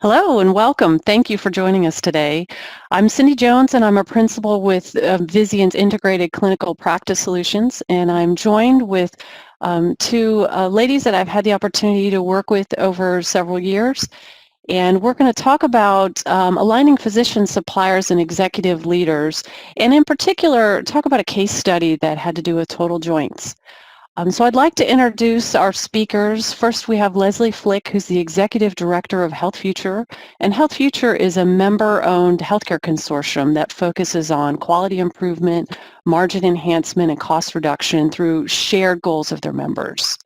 Hello and welcome. Thank you for joining us today. I'm Cindy Jones and I'm a principal with Vizient's Integrated Clinical Practice Solutions, and I'm joined with two ladies that I've had the opportunity to work with over several years. And we're going to talk about aligning physicians, suppliers, and executive leaders, and in particular talk about a case study that had to do with total joints. So I'd like to introduce our speakers. First, we have Leslie Flick, who's the Executive Director of Health Future. And Health Future is a member-owned healthcare consortium that focuses on quality improvement, margin enhancement, and cost reduction through shared goals of their members.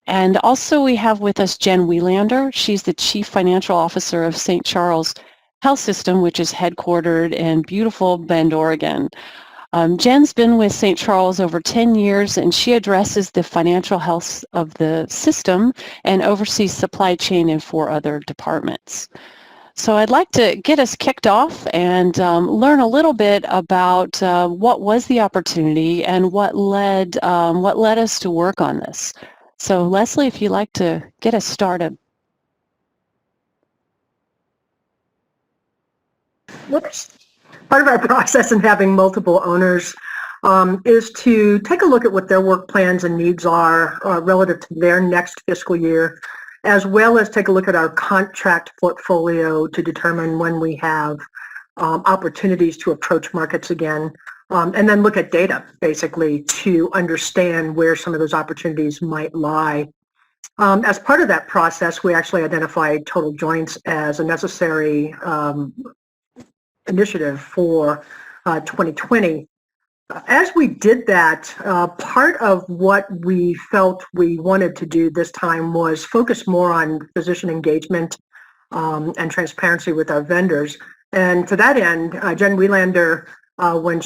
And also we have with us Jen Wielander. She's the Chief Financial Officer of St. Charles Health System, which is headquartered in beautiful Bend, Oregon. Jen's been with St. Charles over 10 years, and she addresses the financial health of the system and oversees supply chain in 4 other departments. So I'd like to get us kicked off and learn a little bit about what was the opportunity and what led us to work on this. So Leslie, if you'd like to get us started. Whoops. Part of our process in having multiple owners is to take a look at what their work plans and needs are relative to their next fiscal year, as well as take a look at our contract portfolio to determine when we have opportunities to approach markets again, and then look at data, basically, to understand where some of those opportunities might lie. As part of that process, we actually identified total joints as a necessary initiative for 2020. As we did that, part of what we felt we wanted to do this time was focus more on physician engagement and transparency with our vendors. And to that end, Jen Wielander, when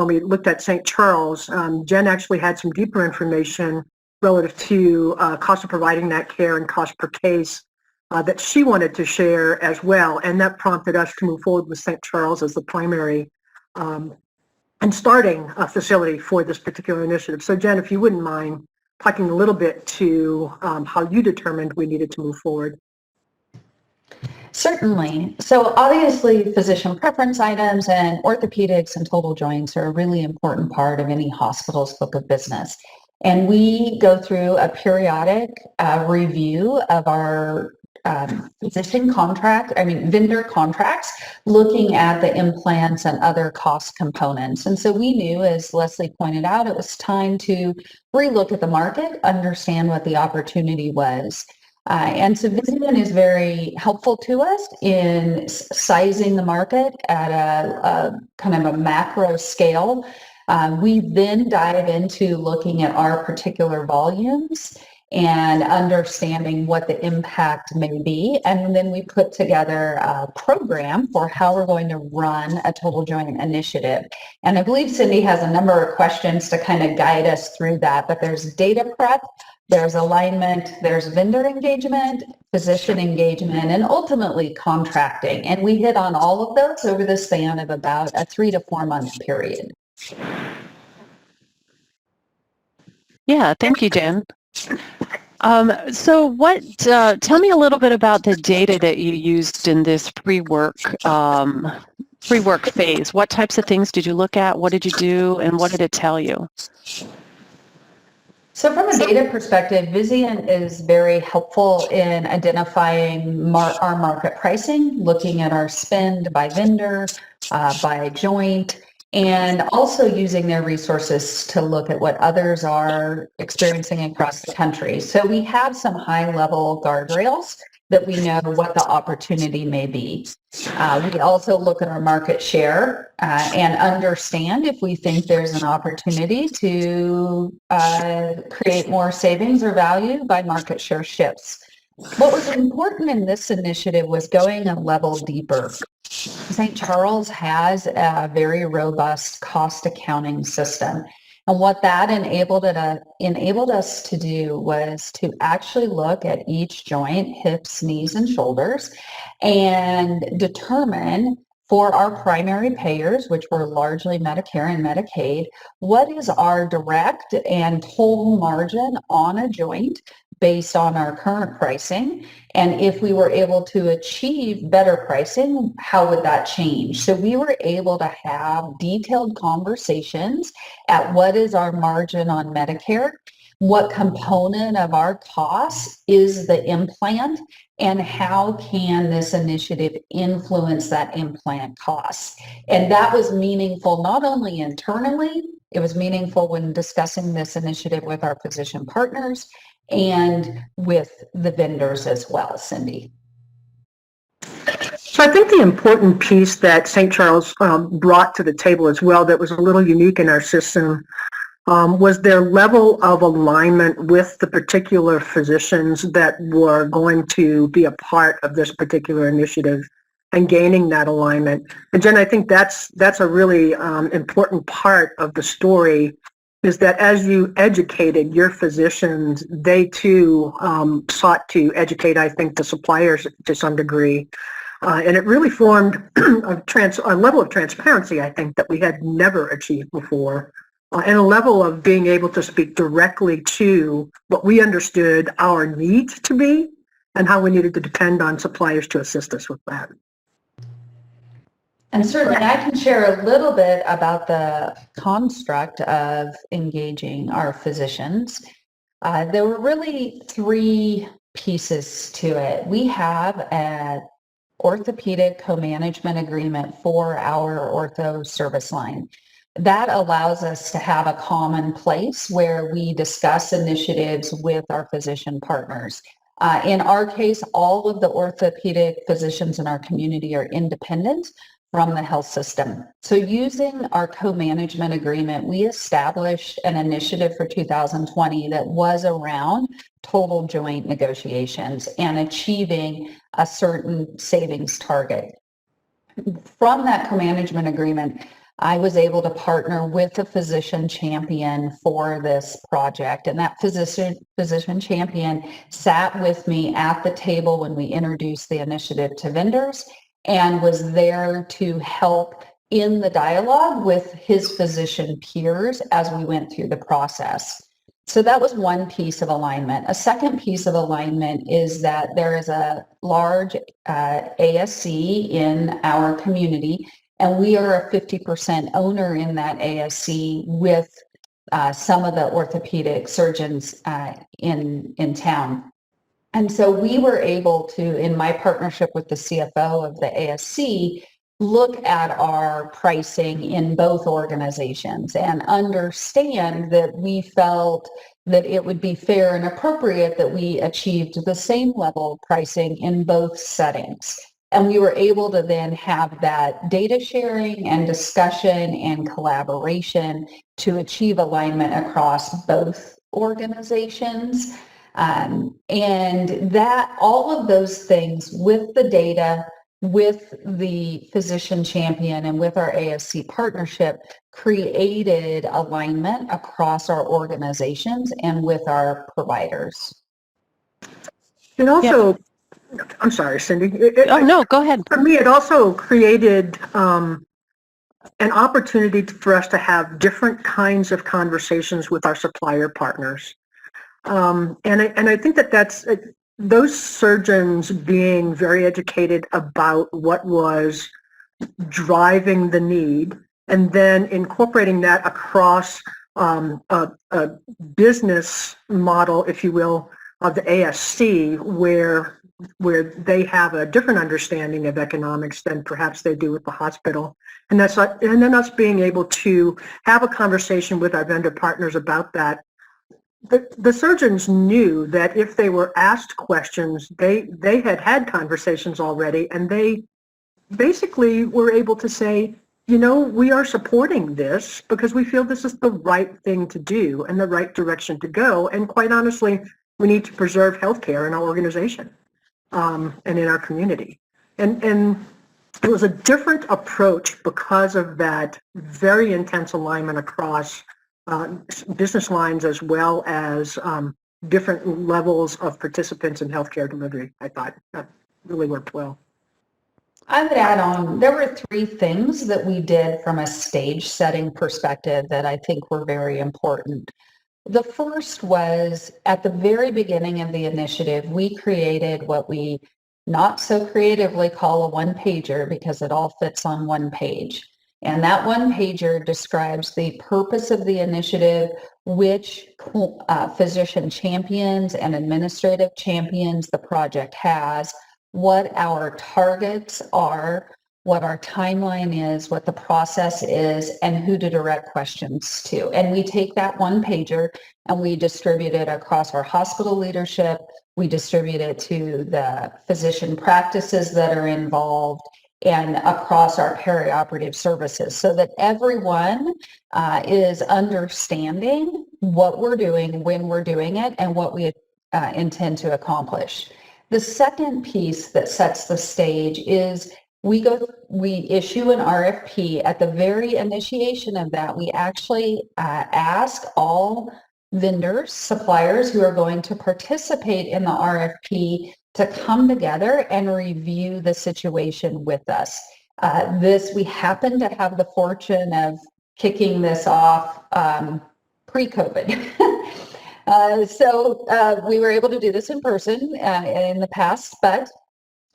we looked at St. Charles, Jen actually had some deeper information relative to cost of providing that care and cost per case that she wanted to share as well, and that prompted us to move forward with St. Charles as the primary and starting a facility for this particular initiative. So Jen, if you wouldn't mind talking a little bit to how you determined we needed to move forward. Certainly. So obviously physician preference items and orthopedics and total joints are a really important part of any hospital's book of business. And we go through a periodic review of our vendor contracts, looking at the implants and other cost components. And so we knew, as Leslie pointed out, it was time to relook at the market, understand what the opportunity was. And so Vizient is very helpful to us in sizing the market at a kind of a macro scale. We then dive into looking at our particular volumes and understanding what the impact may be. And then we put together a program for how we're going to run a total joint initiative. And I believe Cindy has a number of questions to kind of guide us through that, but there's data prep, there's alignment, there's vendor engagement, physician engagement, and ultimately contracting. And we hit on all of those over the span of about a 3 to 4 month period. Yeah, thank you, Jen. So tell me a little bit about the data that you used in this pre-work phase. What types of things did you look at? What did you do? And what did it tell you? So from a data perspective, Vizient is very helpful in identifying our market pricing, looking at our spend by vendor, by joint, and also using their resources to look at what others are experiencing across the country. So we have some high-level guardrails that we know what the opportunity may be. We also look at our market share and understand if we think there's an opportunity to create more savings or value by market share shifts. What was important in this initiative was going a level deeper. St. Charles has a very robust cost accounting system. And what that enabled us to do was to actually look at each joint, hips, knees, and shoulders, and determine for our primary payers, which were largely Medicare and Medicaid, what is our direct and total margin on a joint based on our current pricing. And if we were able to achieve better pricing, how would that change? So we were able to have detailed conversations at what is our margin on Medicare, what component of our cost is the implant, and how can this initiative influence that implant cost. And that was meaningful not only internally, it was meaningful when discussing this initiative with our physician partners and with the vendors as well, Cindy. So I think the important piece that St. Charles brought to the table as well that was a little unique in our system was their level of alignment with the particular physicians that were going to be a part of this particular initiative and gaining that alignment. And Jen, I think that's a really important part of the story, is that as you educated your physicians, they too sought to educate, I think, the suppliers to some degree. And it really formed a level of transparency, I think, that we had never achieved before. And a level of being able to speak directly to what we understood our needs to be and how we needed to depend on suppliers to assist us with that. And certainly I can share a little bit about the construct of engaging our physicians. There were really three pieces to it. We have an orthopedic co-management agreement for our ortho service line. That allows us to have a common place where we discuss initiatives with our physician partners. In our case, all of the orthopedic physicians in our community are independent from the health system. So using our co-management agreement, we established an initiative for 2020 that was around total joint negotiations and achieving a certain savings target. From that co-management agreement, I was able to partner with a physician champion for this project, and that physician champion sat with me at the table when we introduced the initiative to vendors and was there to help in the dialogue with his physician peers as we went through the process. So that was one piece of alignment. A second piece of alignment is that there is a large ASC in our community, and we are a 50% owner in that ASC with some of the orthopedic surgeons in town. And so we were able to, in my partnership with the CFO of the ASC, look at our pricing in both organizations and understand that we felt that it would be fair and appropriate that we achieved the same level of pricing in both settings. And we were able to then have that data sharing and discussion and collaboration to achieve alignment across both organizations. And that all of those things with the data, with the physician champion and with our ASC partnership created alignment across our organizations and with our providers. And also, I'm sorry, Cindy. No, go ahead. For me, it also created an opportunity for us to have different kinds of conversations with our supplier partners. And I think that's those surgeons being very educated about what was driving the need and then incorporating that across a business model, if you will, of the ASC where they have a different understanding of economics than perhaps they do with the hospital. And then us being able to have a conversation with our vendor partners about that. The surgeons knew that if they were asked questions, they had conversations already, and they basically were able to say, you know, we are supporting this because we feel this is the right thing to do and the right direction to go. And quite honestly, we need to preserve healthcare in our organization and in our community. And it was a different approach because of that very intense alignment across business lines as well as different levels of participants in healthcare delivery. I thought that really worked well. I would add on, there were three things that we did from a stage setting perspective that I think were very important. The first was at the very beginning of the initiative, we created what we not so creatively call a one-pager because it all fits on one page. And that one pager describes the purpose of the initiative, which physician champions and administrative champions the project has, what our targets are, what our timeline is, what the process is, and who to direct questions to. And we take that one pager and we distribute it across our hospital leadership. We distribute it to the physician practices that are involved and across our perioperative services so that everyone is understanding what we're doing, when we're doing it, and what we intend to accomplish. The second piece that sets the stage is we issue an RFP. At the very initiation of that, we actually ask all vendors, suppliers who are going to participate in the RFP to come together and review the situation with us. We happen to have the fortune of kicking this off pre-COVID. So we were able to do this in person in the past, but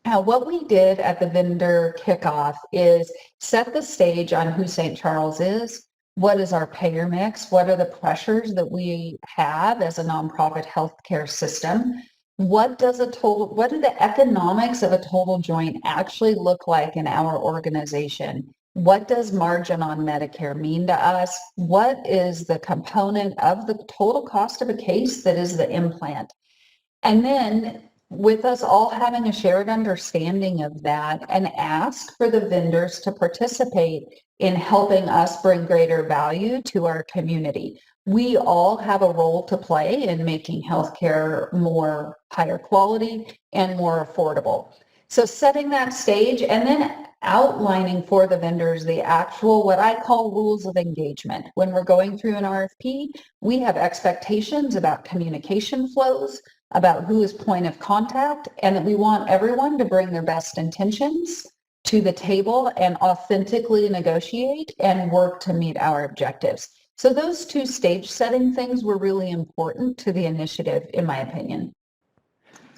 what we did at the vendor kickoff is set the stage on who St. Charles is, what is our payer mix, what are the pressures that we have as a nonprofit healthcare system, what do the economics of a total joint actually look like in our organization? What does margin on Medicare mean to us? What is the component of the total cost of a case that is the implant? And then with us all having a shared understanding of that and ask for the vendors to participate in helping us bring greater value to our community. We all have a role to play in making healthcare more higher quality and more affordable. So setting that stage and then outlining for the vendors the actual, what I call rules of engagement. When we're going through an RFP, we have expectations about communication flows, about who is point of contact, and that we want everyone to bring their best intentions to the table and authentically negotiate and work to meet our objectives. So those two stage setting things were really important to the initiative, in my opinion.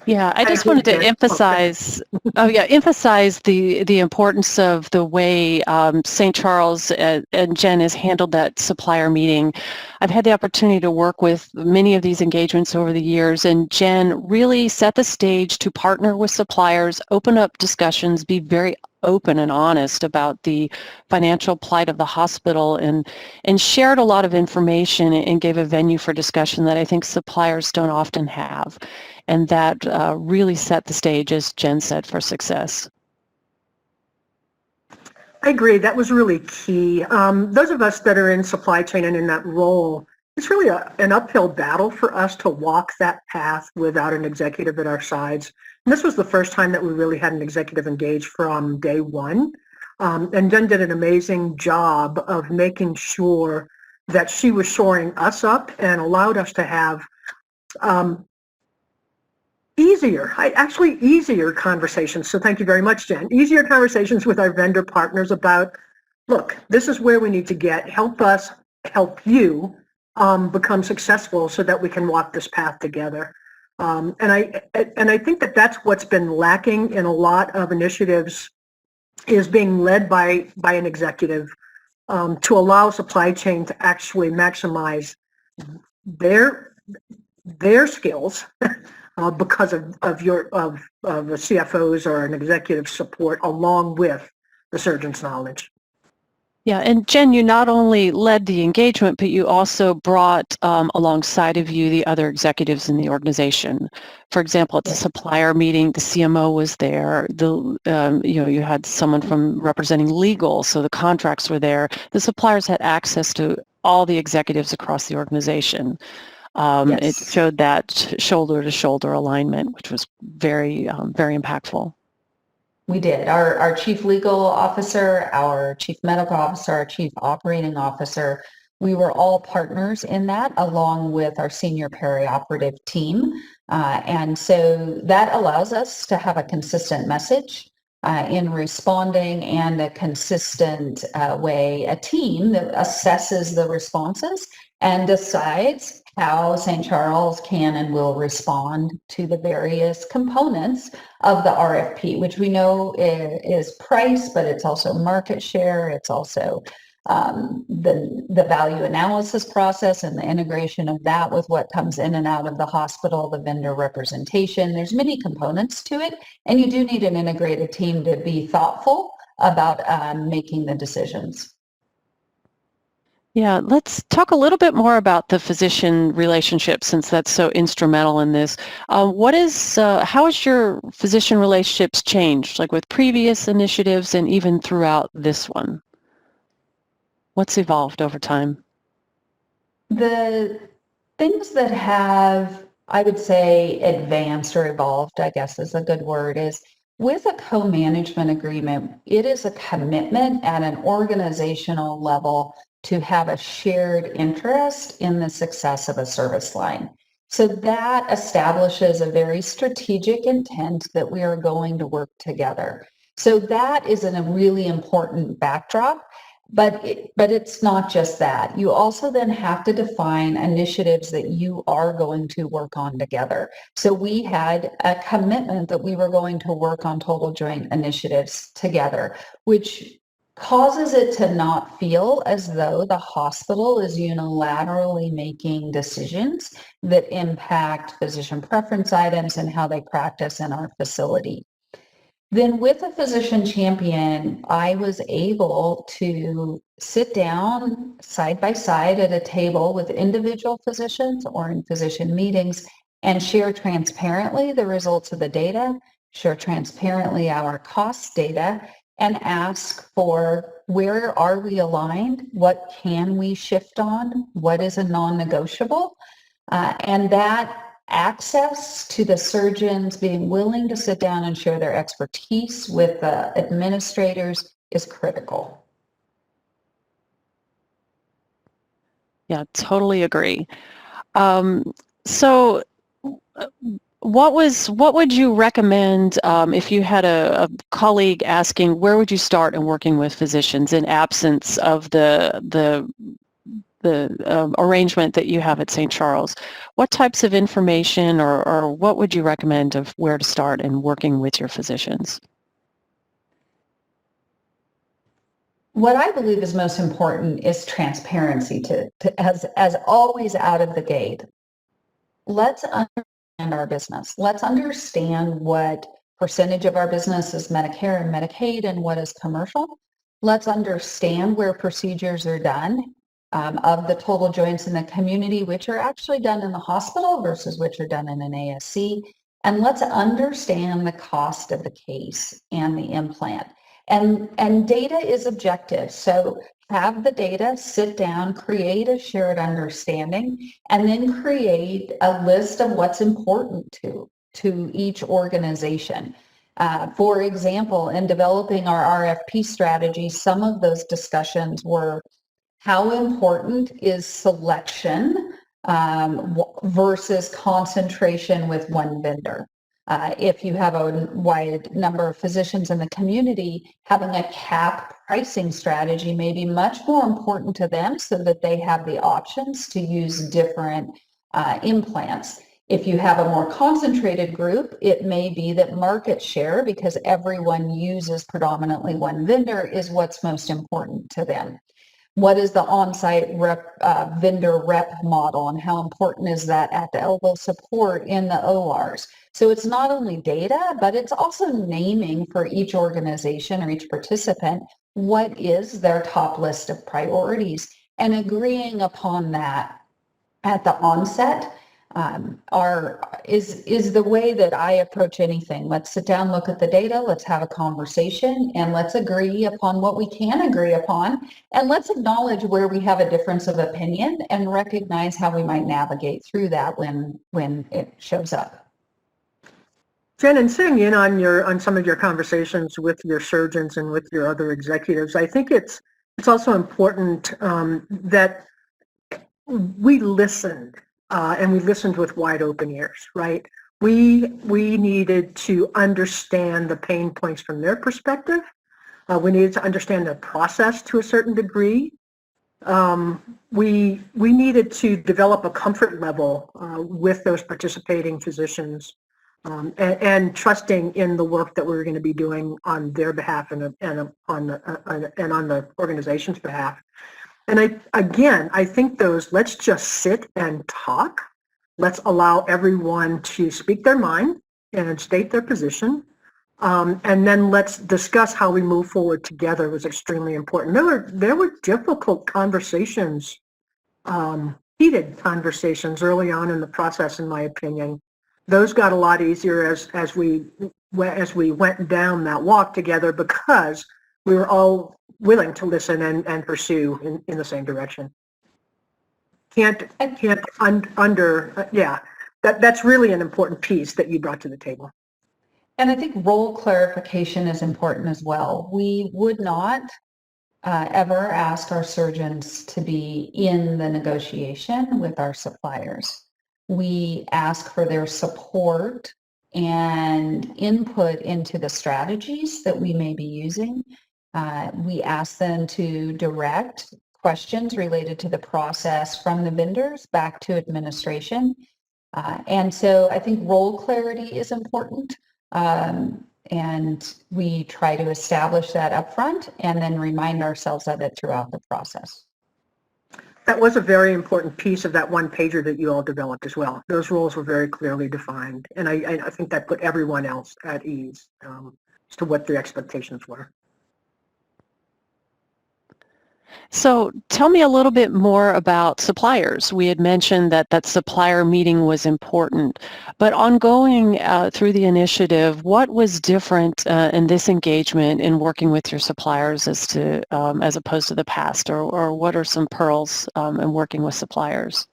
Yeah, I just wanted to emphasize, emphasize the importance of the way St. Charles and Jen has handled that supplier meeting. I've had the opportunity to work with many of these engagements over the years, and Jen really set the stage to partner with suppliers, open up discussions, be very open and honest about the financial plight of the hospital, and shared a lot of information and gave a venue for discussion that I think suppliers don't often have. And that really set the stage, as Jen said, for success. I agree. That was really key. Those of us that are in supply chain and in that role, it's really an uphill battle for us to walk that path without an executive at our sides. And this was the first time that we really had an executive engaged from day one. And Jen did an amazing job of making sure that she was shoring us up and allowed us to have easier conversations. So thank you very much, Jen. Easier conversations with our vendor partners about, look, this is where we need to get. Help us help you become successful so that we can walk this path together. And I think that that's what's been lacking in a lot of initiatives, is being led by an executive to allow supply chain to actually maximize their skills because of the CFOs or an executive support along with the surgeon's knowledge. Yeah, and Jen, you not only led the engagement, but you also brought alongside of you the other executives in the organization. For example, at the supplier meeting, the CMO was there. You had someone from representing legal, so the contracts were there. The suppliers had access to all the executives across the organization. It showed that shoulder-to-shoulder alignment, which was very, very impactful. We did. Our chief legal officer, our chief medical officer, our chief operating officer, we were all partners in that, along with our senior perioperative team. And so that allows us to have a consistent message in responding, and a consistent way, a team that assesses the responses and decides how St. Charles can and will respond to the various components of the RFP, which we know is price, but it's also market share. It's also the value analysis process and the integration of that with what comes in and out of the hospital, the vendor representation. There's many components to it, and you do need an integrated team to be thoughtful about making the decisions. Yeah, let's talk a little bit more about the physician relationship, since that's so instrumental in this. How has your physician relationships changed, like with previous initiatives and even throughout this one? What's evolved over time? The things that have, I would say, advanced or evolved, I guess is a good word, is with a co-management agreement, it is a commitment at an organizational level to have a shared interest in the success of a service line. So that establishes a very strategic intent that we are going to work together. So that is a really important backdrop. But it's not just that. You also then have to define initiatives that you are going to work on together. So we had a commitment that we were going to work on total joint initiatives together, which causes it to not feel as though the hospital is unilaterally making decisions that impact physician preference items and how they practice in our facility. Then with a physician champion, I was able to sit down side by side at a table with individual physicians or in physician meetings and share transparently the results of the data, share transparently our cost data, and ask for where are we aligned? What can we shift on? What is a non-negotiable? And that access to the surgeons being willing to sit down and share their expertise with the administrators is critical. Yeah, totally agree. So what would you recommend if you had a colleague asking, where would you start in working with physicians in absence of the arrangement that you have at St. Charles? What types of information or what would you recommend of where to start in working with your physicians? What I believe is most important is transparency as always out of the gate. Let's understand our business. Let's understand what percentage of our business is Medicare and Medicaid and what is commercial. Let's understand where procedures are done of the total joints in the community, which are actually done in the hospital versus which are done in an ASC. And let's understand the cost of the case and the implant. And data is objective. So have the data, sit down, create a shared understanding, and then create a list of what's important to each organization. For example, in developing our RFP strategy, some of those discussions were how important is selection versus concentration with one vendor. If you have a wide number of physicians in the community, having a cap pricing strategy may be much more important to them so that they have the options to use different implants. If you have a more concentrated group, it may be that market share, because everyone uses predominantly one vendor, is what's most important to them. What is the on-site vendor rep model, and how important is that at the elbow support in the ORs? So it's not only data, but it's also naming for each organization or each participant what is their top list of priorities and agreeing upon that at the onset is the way that I approach anything. Let's sit down, look at the data, let's have a conversation, and let's agree upon what we can agree upon, and let's acknowledge where we have a difference of opinion and recognize how we might navigate through that when it shows up. Jen, and sitting in on some of your conversations with your surgeons and with your other executives, I think it's also important that we listened. And we listened with wide open ears, right? We needed to understand the pain points from their perspective. We needed to understand their process to a certain degree. we needed to develop a comfort level with those participating physicians, and trusting in the work that we were going to be doing on their behalf and on the organization's behalf. And I think those, let's just sit and talk. Let's allow everyone to speak their mind and state their position. And then let's discuss how we move forward together was extremely important. There were difficult conversations, heated conversations early on in the process, in my opinion. Those got a lot easier as we went down that walk together, because we were all willing to listen and pursue in the same direction. That's really an important piece that you brought to the table. And I think role clarification is important as well. We would not ever ask our surgeons to be in the negotiation with our suppliers. We ask for their support and input into the strategies that we may be using. We ask them to direct questions related to the process from the vendors back to administration. And so I think role clarity is important. And we try to establish that up front and then remind ourselves of it throughout the process. That was a very important piece of that one pager that you all developed as well. Those roles were very clearly defined, and I think that put everyone else at ease as to what their expectations were. So tell me a little bit more about suppliers. We had mentioned that supplier meeting was important, but ongoing through the initiative, what was different in this engagement in working with your suppliers as opposed to the past, or what are some pearls in working with suppliers?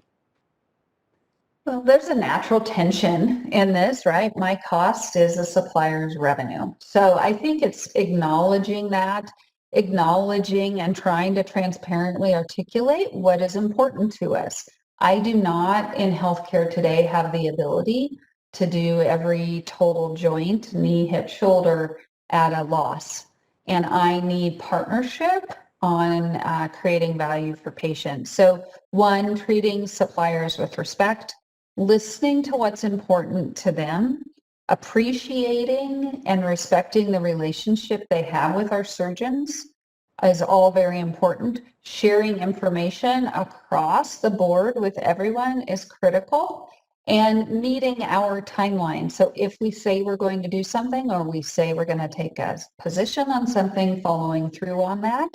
Well, there's a natural tension in this, right? My cost is a supplier's revenue. So I think it's acknowledging and trying to transparently articulate what is important to us. I do not in healthcare today have the ability to do every total joint, knee, hip, shoulder at a loss. And I need partnership on creating value for patients. So one, treating suppliers with respect, listening to what's important to them, appreciating and respecting the relationship they have with our surgeons is all very important. Sharing information across the board with everyone is critical, and meeting our timeline. So if we say we're going to do something, or we say we're going to take a position on something, following through on that,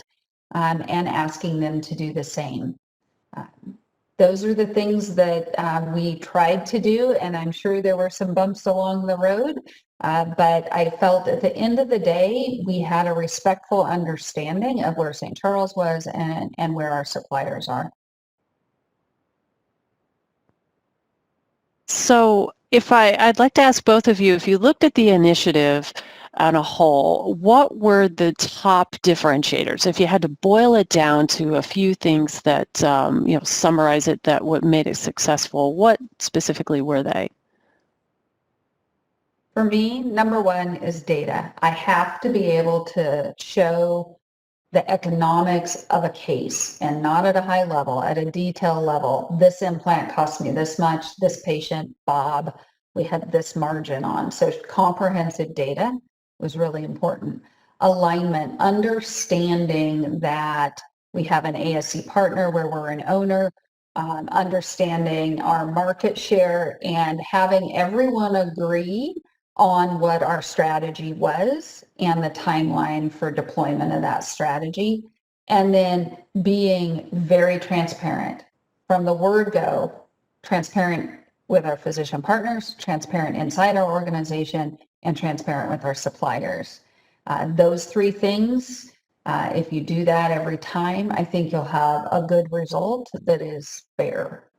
and asking them to do the same. Those are the things that we tried to do, and I'm sure there were some bumps along the road, but I felt at the end of the day, we had a respectful understanding of where St. Charles was and where our suppliers are. So I'd like to ask both of you, if you looked at the initiative on a whole, what were the top differentiators? If you had to boil it down to a few things that, summarize it, that what made it successful, what specifically were they? For me, number one is data. I have to be able to show the economics of a case, and not at a high level, at a detail level. This implant cost me this much, this patient, Bob, we had this margin on. So comprehensive data was really important. Alignment, understanding that we have an ASC partner where we're an owner, understanding our market share, and having everyone agree on what our strategy was and the timeline for deployment of that strategy. And then being very transparent from the word go, transparent with our physician partners, transparent inside our organization, and transparent with our suppliers. Those three things, if you do that every time, I think you'll have a good result that is fair.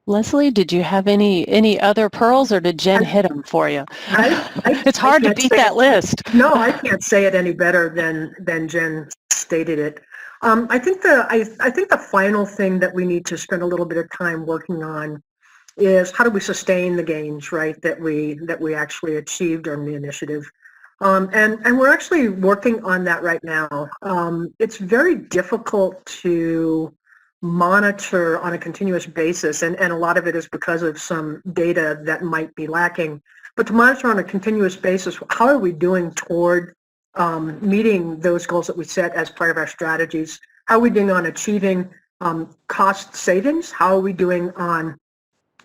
Leslie, did you have any other pearls, or did Jen hit them for you? It's hard to beat that list. No, I can't say it any better than Jen stated it. I think the final thing that we need to spend a little bit of time working on is how do we sustain the gains, right, that we actually achieved on the initiative. And we're actually working on that right now. It's very difficult to monitor on a continuous basis, and a lot of it is because of some data that might be lacking. But to monitor on a continuous basis, how are we doing toward meeting those goals that we set as part of our strategies? How are we doing on achieving cost savings? How are we doing on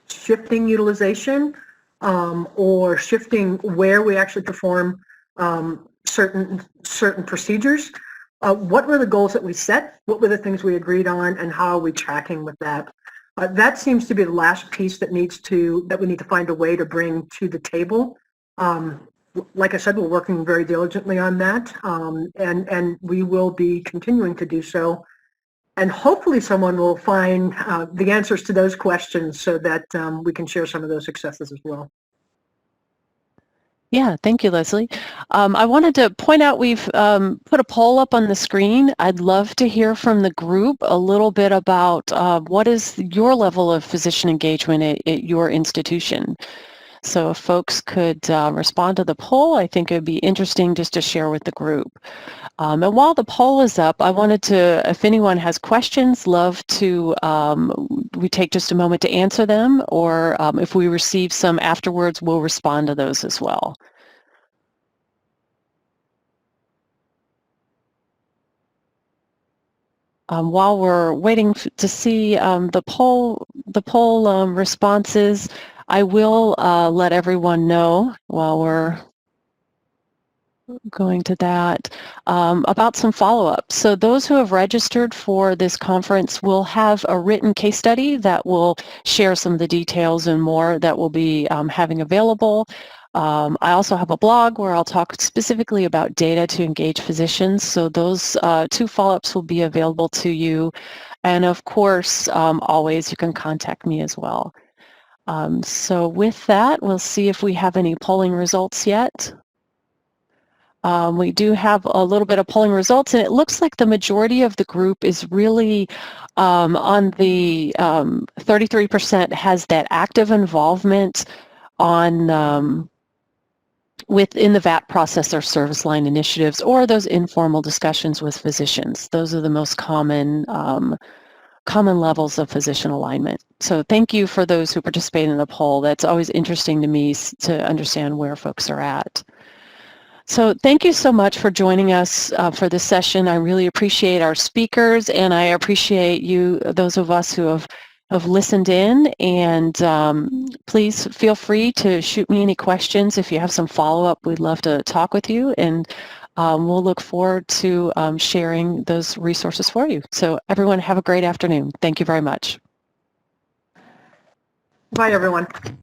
shifting utilization or shifting where we actually perform certain procedures? What were the goals that we set? What were the things we agreed on, and how are we tracking with that? That seems to be the last piece that we need to find a way to bring to the table. Like I said, we're working very diligently on that, and we will be continuing to do so. And hopefully someone will find the answers to those questions so that we can share some of those successes as well. Yeah, thank you, Leslie. I wanted to point out we've put a poll up on the screen. I'd love to hear from the group a little bit about what is your level of physician engagement at your institution. So if folks could respond to the poll, I think it would be interesting just to share with the group. And while the poll is up, I wanted to, if anyone has questions, love to, we take just a moment to answer them, or if we receive some afterwards, we'll respond to those as well. While we're waiting to see the poll responses, I will let everyone know while we're going to that, about some follow-up. So those who have registered for this conference will have a written case study that will share some of the details and more that we'll be having available. I also have a blog where I'll talk specifically about data to engage physicians. So those 2 follow-ups will be available to you. And of course, always you can contact me as well. So with that, we'll see if we have any polling results yet. We do have a little bit of polling results, and it looks like the majority of the group is really on the 33% has that active involvement on within the VAT process or service line initiatives, or those informal discussions with physicians. Those are the most common levels of physician alignment. So thank you for those who participate in the poll. That's always interesting to me to understand where folks are at. So thank you so much for joining us for this session. I really appreciate our speakers, and I appreciate you, those of us who have listened in, and please feel free to shoot me any questions. If you have some follow-up, we'd love to talk with you, and we'll look forward to sharing those resources for you. So everyone, have a great afternoon. Thank you very much. Bye, everyone.